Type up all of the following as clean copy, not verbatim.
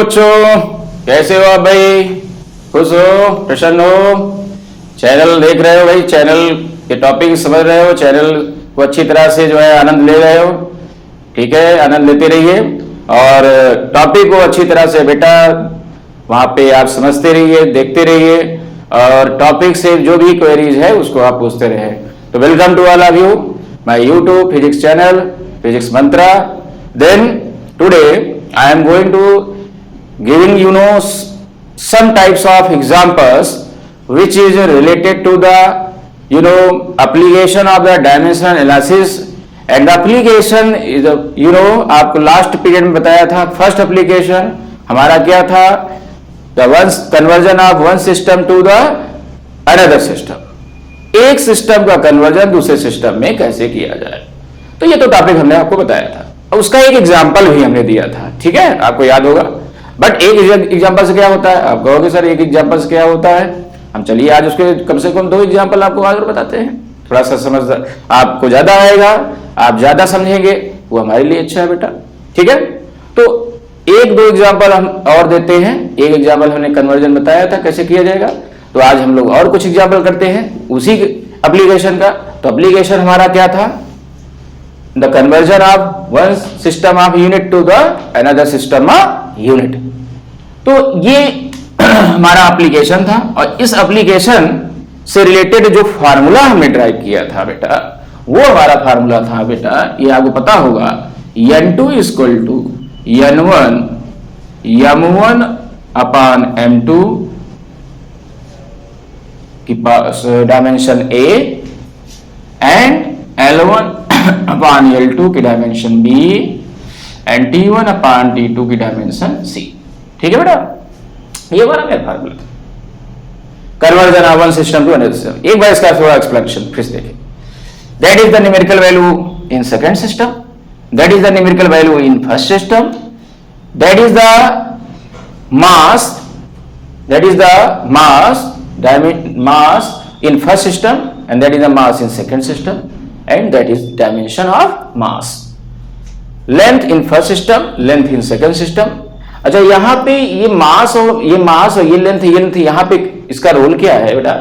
बच्चों, कैसे हो आप भाई? खुश हो, प्रसन्न हो? चैनल देख रहे हो भाई? चैनल के टॉपिक समझ रहे हो? चैनल को अच्छी तरह से जो है आनंद ले रहे हो? ठीक है, आनंद लेते रहिए और टॉपिक को अच्छी तरह से बेटा वहां पे आप समझते रहिए, देखते रहिए और टॉपिक से जो भी क्वेरीज है उसको आप पूछते रहे। तो welcome to all of you my YouTube physics channel physics mantra. Then today I am going to giving some types of examples which is related to the application of the dimensional analysis and the application is आपको last period में बताया था। First application हमारा क्या था? The conversion of one system to the another system. एक system का conversion दूसरे सिस्टम में कैसे किया जाए, तो ये तो टॉपिक हमने आपको बताया था। उसका एक एग्जाम्पल भी हमने दिया था, ठीक है, आपको याद होगा। बट एक एग्जांपल से क्या होता है? आप कहोगे सर एक एग्जांपल से क्या होता है? हम चलिए आज उसके कम से कम 2 एग्जांपल आपको आज और बताते हैं। थोड़ा सा समझ आपको ज्यादा आएगा, आप ज्यादा समझेंगे, वो हमारे लिए अच्छा है बेटा, ठीक है। तो 1-2 एग्जांपल हम और देते हैं। एक एग्जांपल हमने कन्वर्जन बताया था कैसे किया जाएगा, तो आज हम लोग और कुछ एग्जाम्पल करते हैं उसी एप्लीकेशन का। तो एप्लीकेशन हमारा क्या था? The conversion of one system of unit to the another system of unit. तो ये हमारा एप्लीकेशन था और इस एप्लीकेशन से रिलेटेड जो फार्मूला हमने ड्राइव किया था बेटा, वो हमारा फार्मूला था बेटा, ये आपको पता होगा, n2 equal to n1 m1 upon m2 की dimension a and l1 upon l2 की dimension b and t1 upon t2 की डायमेंशन c। ठीक है बेटा, ये हमारा मेरा फार्मूला था conversion of one system to another system. एक बार इसका थोड़ा एक्सप्लेनेशन फिर से देखें। That is the numerical value in second system, that is the numerical value in first system, that is the mass, that is the mass in first system and that is the mass in second system and that is dimension of mass. Length in first system, length in second system. अच्छा, यहां पे ये मास और ये length यहां पे इसका role क्या है बेटा?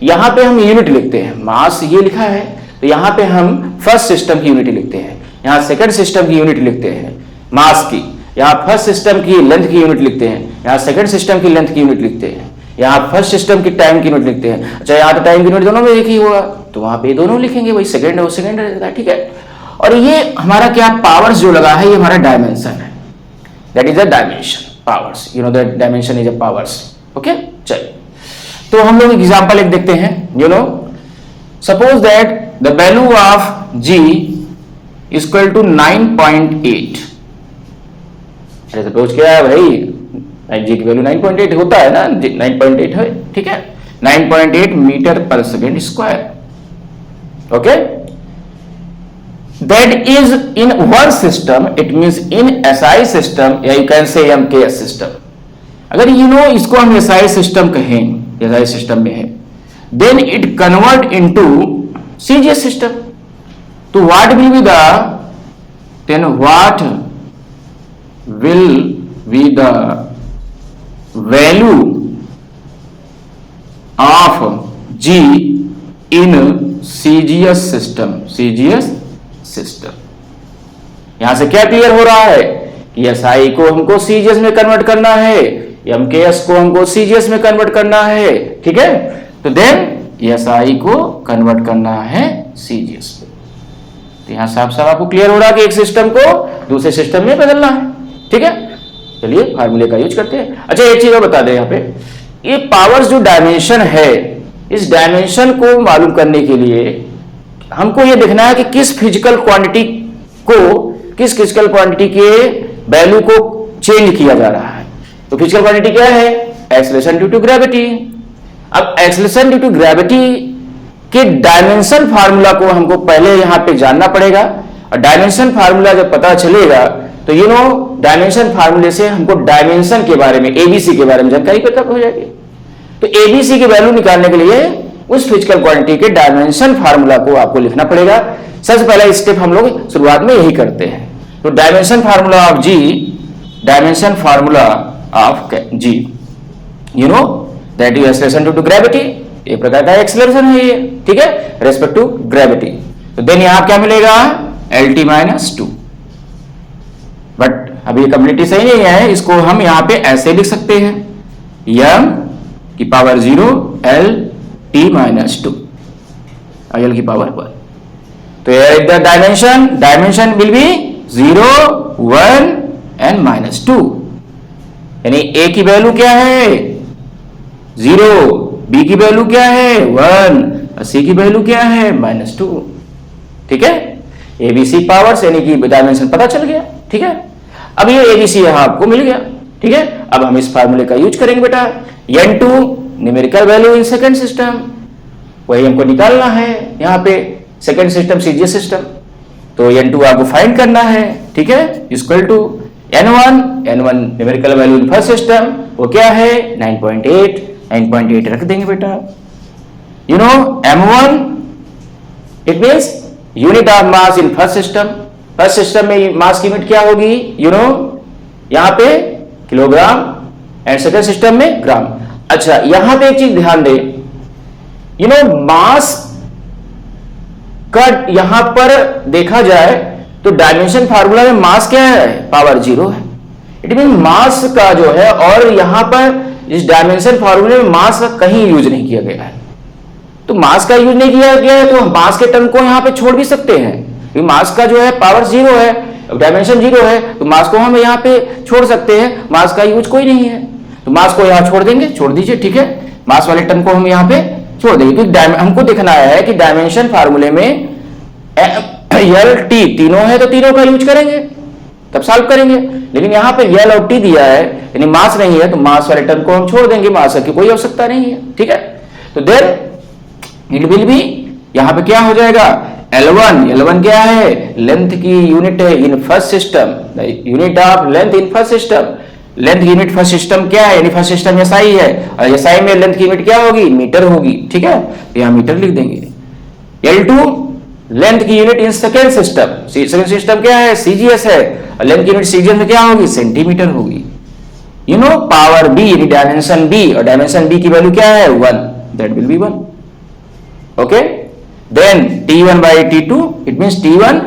यहां पे हम यूनिट लिखते हैं, मास ये लिखा है तो यहां पे हम फर्स्ट सिस्टम की यूनिट लिखते हैं, यहां सेकंड सिस्टम की यूनिट लिखते हैं मास की, यहां फर्स्ट सिस्टम की लेंथ की यूनिट लिखते हैं, यहां सेकंड सिस्टम की लेंथ की यूनिट लिखते हैं, यहां फर्स्ट सिस्टम की टाइम की यूनिट लिखते हैं। अच्छा, यहां तो टाइम की यूनिट दोनों में एक ही होगा तो वहां पे दोनों लिखेंगे, वही सेकंड है वो सेकंड रहता है, ठीक है। और ये हमारा क्या पावर्स जो लगा है, ये हमारा डायमेंशन है, that is the dimension powers, you know that dimension is a powers. Okay, चलिए तो हम लोग एग्जांपल एक देखते हैं। You know suppose that the value of g equal to 9.8। अरे सपोज क्या है भाई, g की वैल्यू 9.8 होता है ना, 9.8 है, ठीक है, 9.8 मीटर पर second square. Okay, that is in one system, it means in SI system या you can say MKS system। अगर इसको हम SI system कहें, SI system में है, then it convert into CGS system। तो what will be the value of G in CGS system? यहां से क्या क्लियर हो रहा है कि SI को हमको CGS में कन्वर्ट करना है, MKS को हमको CGS में कन्वर्ट करना है, ठीक है। तो देन SI को कन्वर्ट करना है CGS में। तो यहां साफ साफ आपको क्लियर हो रहा है कि एक सिस्टम को दूसरे सिस्टम में बदलना है, ठीक है। चलिए फार्मूले का यूज करते हैं। अच्छा, एक चीज और बता दें, यहाँ पे ये पावर्स जो डायमेंशन है, इस डायमेंशन को मालूम करने के लिए हमको ये देखना है कि किस फिजिकल क्वांटिटी के वैल्यू को चेंज किया जा रहा है। तो फिजिकल क्वांटिटी क्या है? Acceleration due to gravity. अब एक्सेलरेशन ड्यू टू ग्रेविटी के डायमेंशन फार्मूला को हमको पहले यहां पे जानना पड़ेगा और डायमेंशन फार्मूला जब पता चलेगा तो डायमेंशन फार्मूले से हमको डायमेंशन के बारे में, एबीसी के बारे में जानकारी पता हो जाएगी। तो एबीसी की वैल्यू निकालने के लिए उस फिजिकल क्वांटिटी के डायमेंशन फार्मूला को आपको लिखना पड़ेगा। सबसे पहला स्टेप हम लोग शुरुआत में यही करते हैं। तो dimension formula of g, you know that is acceleration due to gravity, एक प्रकार का एक्सेलरेशन है ये, ठीक है, रेस्पेक्ट टू ग्रेविटी। तो देन यहां क्या मिलेगा, LT माइनस 2। बट अभी ये कंप्लीटली सही नहीं है, इसको हम यहां पे ऐसे लिख सकते हैं, m की पावर 0 LT माइनस 2 L की पावर 1। तो the dimension will be 0 1 and -2, यानी A की वैल्यू क्या है 0, B की वैल्यू क्या है 1 और C की वैल्यू क्या है -2। ठीक है, ABC पावर्स यानी कि डायमेंशन पता चल गया। ठीक है, अब ये ABC यहां आपको मिल गया। ठीक है, अब हम इस फार्मूले का यूज करेंगे बेटा, n2 numerical value in second system, वही हमको निकालना है यहाँ पे सेकंड सिस्टम CGS सिस्टम। तो n2 आपको फाइंड करना है। ठीक है, equal to n1 numerical value in first system, वो क्या है 9.8 रख देंगे बेटा। You know m1 it means unit of mass in first system. First system में मास की यूनिट क्या होगी, यू नो यहां पे किलोग्राम एंड सेकंड सिस्टम में ग्राम। अच्छा, यहां पे एक चीज ध्यान दे, यू नो मास का यहां पर देखा जाए तो डायमेंशन फार्मूला में मास क्या है, पावर 0 है। इट मीन मास का जो है, और यहां पर इस डायमेंशन फार्मूले में मास का कहीं यूज नहीं किया गया है। तो मास का यूज नहीं किया गया है तो हम मास के टर्म को यहां पे छोड़ भी सकते हैं, क्योंकि मास का जो है पावर 0 है, डायमेंशन 0 है, तो मास को हम यहां पे छोड़ सकते हैं, मास का यूज कोई नहीं है तो मास को यहां छोड़ देंगे, छोड़ दीजिए। ठीक है, मास वाले टर्म को हम यहां पे छोड़ देंगे, क्योंकि हमको देखना है कि डायमेंशन फार्मूले में LT तीनों है तो तीनों का यूज करेंगे तब सॉल्व करेंगे, लेकिन यहां पे L और T दिया है यानी मास नहीं है तो मास वाले टर्म को हम छोड़ देंगे, मास की कोई आवश्यकता नहीं है। ठीक है, तो देन इट विल बी यहां पे क्या हो जाएगा, L1 क्या है, लेंथ की यूनिट है इन first system, unit of length in first system. Length की यूनिट फर्स्ट सिस्टम क्या है, यानी फर्स्ट सिस्टम SI है, और SI में लेंथ की यूनिट क्या होगी, मीटर होगी। ठीक है, यहां मीटर लिख देंगे। L2 लेंथ की unit in second system, second system क्या है, CGS है, और लेंथ की यूनिट CGS में क्या होगी, सेंटीमीटर होगी। यू नो पावर B यानी डायमेंशन B, और डायमेंशन B की वैल्यू क्या है 1, that will be 1। Okay, then T1 by T2 it means T1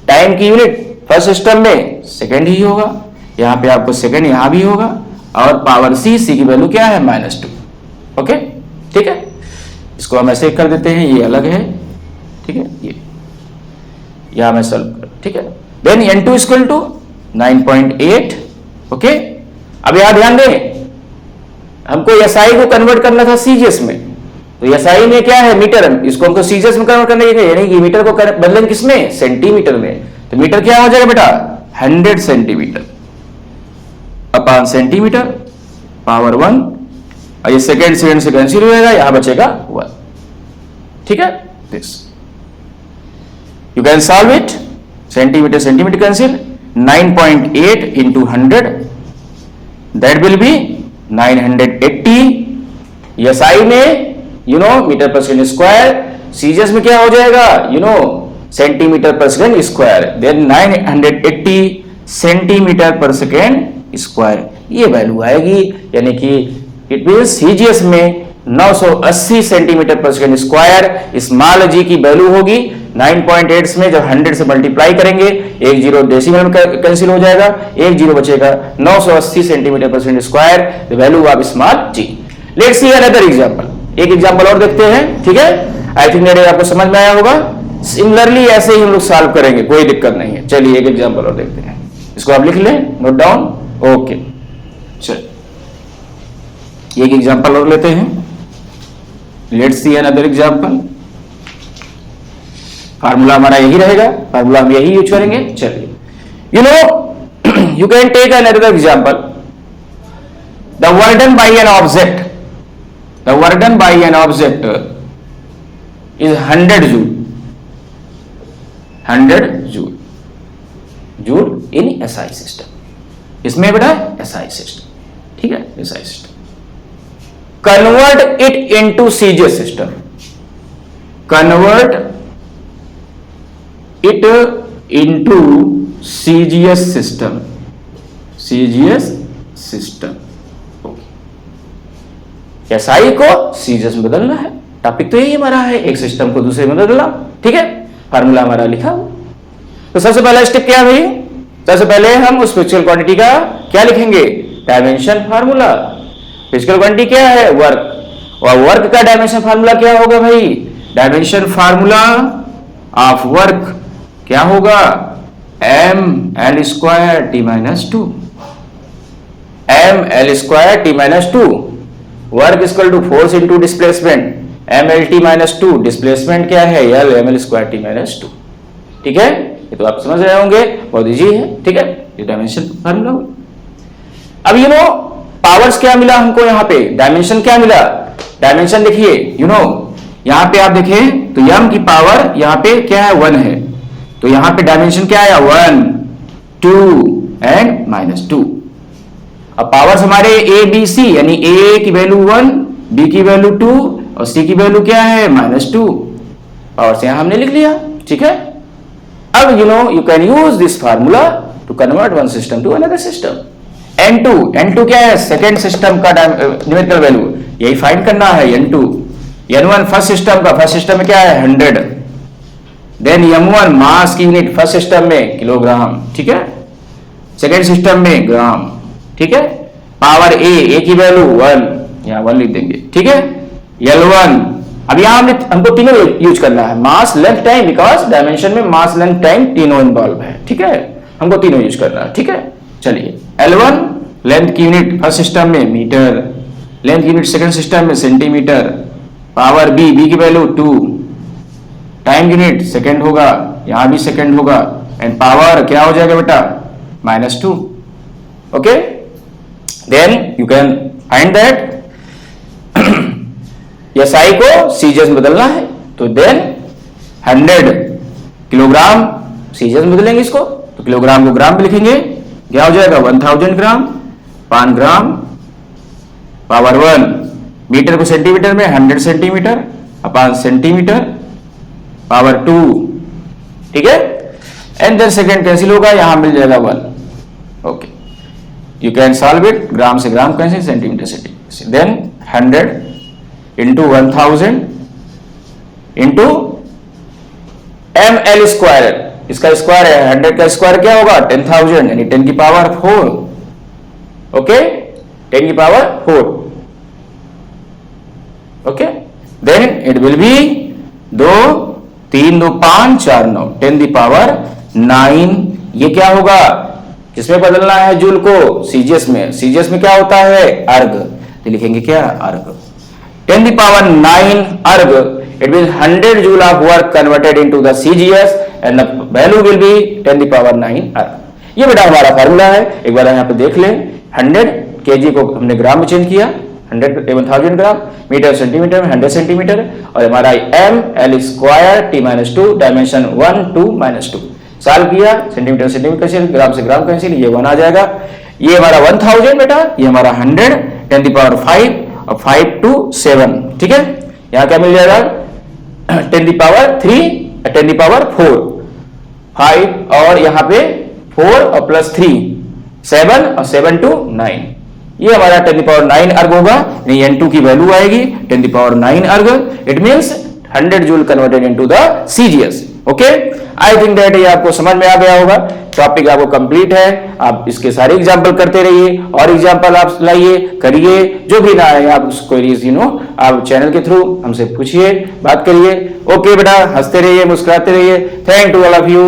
time की यूनिट फर्स्ट सिस्टम में सेकेंड ही होगा, यहां पे आपको सेकेंड यहां भी होगा, और पावर C की वैल्यू क्या है -2। ओके, ठीक है, इसको हम ऐसे कर देते हैं, ये अलग है। ठीक है, ये यहां मैं सॉल्व कर, ठीक है। Then n2 equal to 9.8। Okay, अब यहां ध्यान दें, हमको SI को कन्वर्ट करना था CGS में, तो SI में क्या है मीटर, इसको हमको CGS में कन्वर्ट करना है, यानी कि मीटर को बदलेंगे किसमें, सेंटीमीटर में। तो मीटर क्या हो जाएगा बेटा 100 सेंटीमीटर अपॉन सेंटीमीटर पावर 1, और ये सेकेंड से कैंसिल हो जाएगा, यहां बचेगा 1। ठीक है, this you can solve it, centimetre cancel, 9.8 into 100 that will be 980। SI में यू नो मीटर पर सेकेंड स्क्वायर, CGS में क्या हो जाएगा, यू नो सेंटीमीटर पर सेकेंड स्क्वायर, देन 980 सेंटीमीटर पर सेकेंड स्क्वायर, ये वैल्यू आएगी। यानी कि इट मींस CGS में 980 सेंटीमीटर पर सेकेंड स्क्वायर स्मॉल g की वैल्यू होगी। 9.8 में जब 100 से मल्टीप्लाई करेंगे, एक जीरो डेसिमल में कैंसिल हो जाएगा, एक जीरो बचेगा, 980 सेंटीमीटर पर second square the value of small g। Let's see another example, एक एग्जांपल और देखते हैं। ठीक है, आई थिंक मेरे आपको समझ में आया होगा। सिमिलरली ऐसे ही हम लोग सॉल्व करेंगे, कोई दिक्कत नहीं है। चलिए एक एग्जांपल और देखते हैं, इसको आप लिख लें, नोट डाउन। ओके, चलिए एक एग्जांपल और लेते हैं। Let's see another example. Formula हमारा यही रहेगा, फार्मूला हम यही यूज करेंगे। चलिए, you know you can take another example, the work done by an object, the work done by an object is 100 joule, 100 joule, joule in SI system. इसमें बेटा SI system, ठीक है, SI system. Convert it into CGS system, convert it into CGS system, CGS system. SI को CGS में बदलना है। Topic तो यही हमारा है, एक सिस्टम को दूसरे में बदलना। ठीक है, फार्मूला हमारा लिखा हुआ। तो सबसे पहला स्टेप क्या है भाई, सबसे पहले हम उस फिजिकल क्वांटिटी का क्या लिखेंगे, डायमेंशन फार्मूला। फिजिकल क्वांटिटी क्या है, वर्क, और वर्क का डायमेंशन फार्मूला क्या होगा भाई, डायमेंशन फार्मूला ऑफ वर्क क्या होगा, ml² t - 2, ml² t - 2। Work equal to force into displacement, mlt - 2, displacement क्या है, L ml² t - 2। ठीक है, ये तो आप समझ रहे होंगे, बहुत इजी है। ठीक है, ये डायमेंशन फार्मूला। अब पावर्स क्या मिला हमको, यहाँ पे डायमेंशन क्या मिला, डायमेंशन देखिए यहाँ पे आप देखें तो m की पावर यहाँ पे क्या है, 1 है, तो यहाँ पे डायमेंशन क्या आया, 1, 2 एंड -2। अब पावर्स हमारे A B C, यानी A की वैल्यू 1, B की वैल्यू 2 और C की वैल्यू क्या है, -2। पावर्स यहां हमने लिख लिया। ठीक है, अब you can use this formula to convert one system to another system. N2 क्या है, सेकेंड सिस्टम का न्यूमेरिकल वैल्यू, यही फाइंड करना है। N2, N1 फर्स्ट सिस्टम का, फर्स्ट सिस्टम में क्या है 100, देन M1 मास की यूनिट फर्स्ट सिस्टम में किलोग्राम, ठीक है, सेकेंड सिस्टम में ग्राम। ठीक है, पावर A की वैल्यू 1, यहां 1 लिख देंगे। ठीक है, L1, अब यहां हमको तीनों यूज करना है, मास लेंथ टाइम, बिकॉज डायमेंशन में मास लेंथ टाइम तीनों इन्वॉल्व है। ठीक है, हमको तीनों यूज करना है। ठीक है, चलिए L1 लेंथ की यूनिट फर्स्ट सिस्टम में मीटर, लेंथ की यूनिट सेकंड सिस्टम में सेंटीमीटर, पावर B की वैल्यू 2, टाइम यूनिट सेकंड होगा, यहां भी सेकंड होगा, एंड पावर क्या हो जाएगा बेटा, -2। Okay, then you can find that SI को CGS में बदलना है, तो देन 100 किलोग्राम CGS में बदलेंगे इसको, तो किलोग्राम को ग्राम में लिखेंगे, क्या हो जाएगा 1000 ग्राम, 5 ग्राम, पावर 1, मीटर को सेंटीमीटर में 100 सेंटीमीटर अपॉन सेंटीमीटर, पावर 2। ठीक है, एंड देन सेकेंड कैंसिल होगा, यहां मिल जाएगा 1। Okay, you can solve it, gram से gram cancel, centimetre centimetre, then 100 into 1000 into ml², इसका स्क्वायर है, 100 का स्क्वायर क्या होगा 10,000, यानी 10 की पावर 4। ओके, 10 की power 4। Okay, then it will be 2 3 2 5 4 9, 10 की पावर 9। ये क्या होगा, किसमें बदलना है जूल को, CGS में। CGS में क्या होता है, अर्ग, तो लिखेंगे क्या, अर्ग। 10 की पावर 9 अर्ग, it means 100 joule of work converted into the CGS and the value will be 10 the power 9 अर्ग। ये बेटा हमारा फार्मूला है, एक बार यहाँ पे देख लें। 100 kg को हमने ग्राम में चेंज किया, 1000 ग्राम, मीटर सेंटीमीटर में 100 सेंटीमीटर, और हमारा ml² t - 2, डायमेंशन 1 2 -2। सॉल्व किया, सेंटीमीटर सेंटीमीटर कैंसिल, ग्राम से ग्राम कैंसिल, ये 1 आ जाएगा। ये हमारा 1000 बेटा, ये हमारा 100, 10 की पावर 5 और 5 to 7। ठीक है, यहां क्या मिल जाएगा 10 की पावर 3, 10 की पावर 4, 5 और यहां पे 4 और प्लस 3 7 और 7 to 9। ये हमारा 10 की पावर 9 अर्ग होगा, N2 की वैल्यू आएगी 10 की पावर 9 अर्ग। It means 100 joule converted into the CGS। Okay, I think that ये आपको समझ में आ गया होगा, टॉपिक आपको कंप्लीट है। आप इसके सारे एग्जांपल करते रहिए और एग्जांपल आप लाइए, करिए, जो भी ना है आप उसको आप चैनल के थ्रू हमसे पूछिए, बात करिए। ओके बेटा, हंसते रहिए, मुस्कुराते रहिए। Thank to all of you.